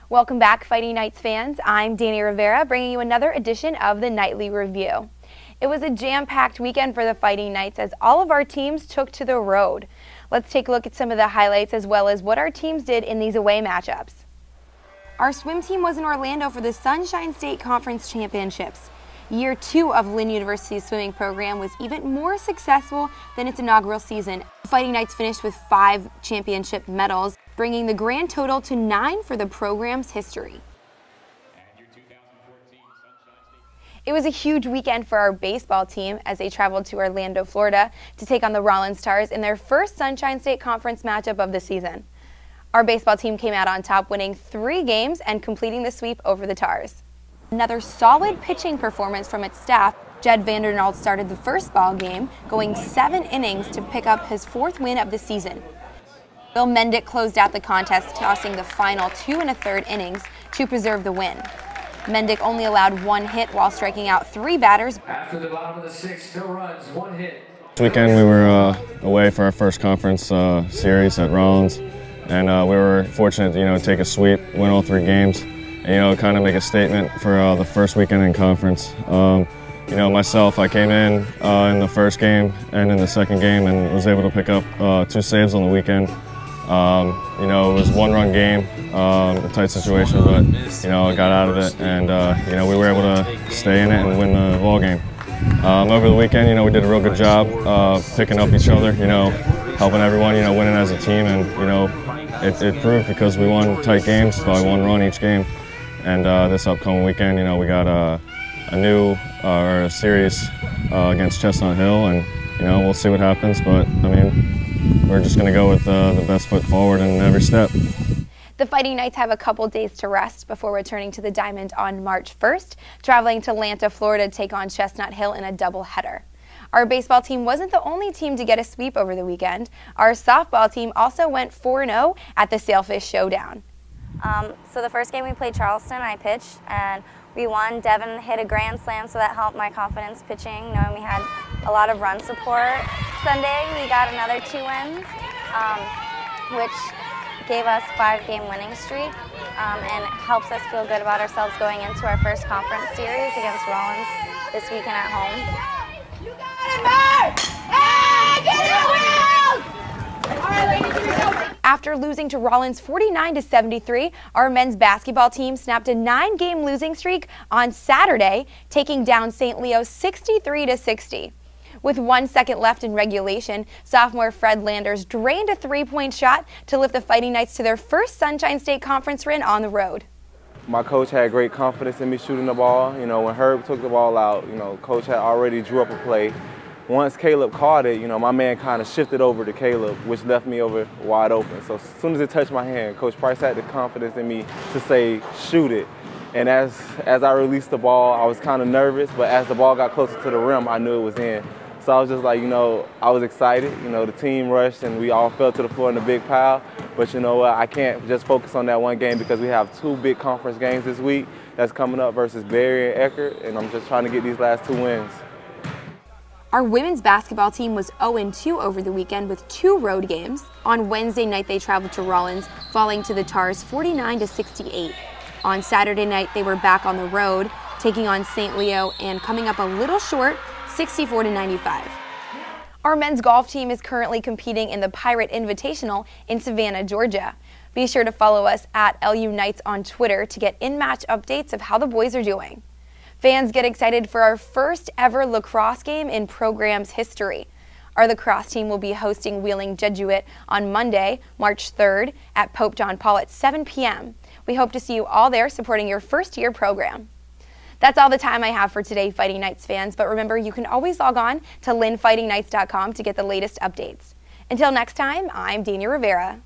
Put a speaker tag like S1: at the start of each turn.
S1: Welcome back, Fighting Knights fans. I'm Danny Rivera, bringing you another edition of the Nightly Review. It was a jam-packed weekend for the Fighting Knights as all of our teams took to the road. Let's take a look at some of the highlights as well as what our teams did in these away matchups. Our swim team was in Orlando for the Sunshine State Conference Championships. Year 2 of Lynn University's swimming program was even more successful than its inaugural season. The Fighting Knights finished with 5 championship medals, bringing the grand total to 9 for the program's history. It was a huge weekend for our baseball team as they traveled to Orlando, Florida to take on the Rollins Stars in their first Sunshine State Conference matchup of the season. Our baseball team came out on top, winning 3 games and completing the sweep over the Tars. Another solid pitching performance from its staff. Jed Vandernaald started the first ball game, going 7 innings to pick up his 4th win of the season. Bill Mendek closed out the contest, tossing the final 2 1/3 innings to preserve the win. Mendek only allowed 1 hit while striking out 3 batters.
S2: After the bottom of the 6th, no runs, 1 hit.
S3: This weekend we were away for our first conference series at Rollins, and we were fortunate to take a sweep, win all 3 games, and kind of make a statement for the first weekend in conference. Myself, I came in the first game and in the second game and was able to pick up 2 saves on the weekend. It was a 1-run game, a tight situation, but I got out of it, and we were able to stay in it and win the ball game. Over the weekend, we did a real good job picking up each other, helping everyone, winning as a team, and it proved because we won tight games by 1 run each game. And this upcoming weekend, we got a new series against Chestnut Hill, and we'll see what happens. But we're just going to go with the best foot forward in every step.
S1: The Fighting Knights have a couple days to rest before returning to the Diamond on March 1st, traveling to Atlanta, Florida to take on Chestnut Hill in a doubleheader. Our baseball team wasn't the only team to get a sweep over the weekend. Our softball team also went 4-0 at the Sailfish Showdown.
S4: So the first game we played Charleston, I pitched, and we won. Devin hit a grand slam, so that helped my confidence pitching, knowing we had a lot of run support. Sunday, we got another 2 wins, which gave us 5-game winning streak, and helps us feel good about ourselves going into our first conference series against Rollins this weekend at home. You got it, Mark! Hey, get your wheels! All right, ladies,
S1: after losing to Rollins 49-73, our men's basketball team snapped a 9-game losing streak on Saturday, taking down St. Leo 63-60. With 1 second left in regulation, sophomore Fred Landers drained a 3-point shot to lift the Fighting Knights to their first Sunshine State Conference win on the road.
S5: My coach had great confidence in me shooting the ball. When Herb took the ball out, coach had already drew up a play. Once Caleb caught it, my man kind of shifted over to Caleb, which left me over wide open. So as soon as it touched my hand, Coach Price had the confidence in me to say, shoot it. And as I released the ball, I was kind of nervous, but as the ball got closer to the rim, I knew it was in. So I was just like, I was excited. The team rushed and we all fell to the floor in a big pile. But you know what, I can't just focus on that one game because we have 2 big conference games this week that's coming up versus Berry and Eckerd, and I'm just trying to get these last 2 wins.
S1: Our women's basketball team was 0-2 over the weekend with 2 road games. On Wednesday night, they traveled to Rollins, falling to the Tars 49-68. On Saturday night, they were back on the road, taking on St. Leo and coming up a little short, 64-95. Our men's golf team is currently competing in the Pirate Invitational in Savannah, Georgia. Be sure to follow us at LU Knights on Twitter to get in-match updates of how the boys are doing. Fans, get excited for our first ever lacrosse game in program's history. Our lacrosse team will be hosting Wheeling Jesuit on Monday, March 3rd at Pope John Paul at 7 p.m. We hope to see you all there supporting your first-year program. That's all the time I have for today, Fighting Knights fans, but remember you can always log on to linfightingknights.com to get the latest updates. Until next time, I'm Danny Rivera.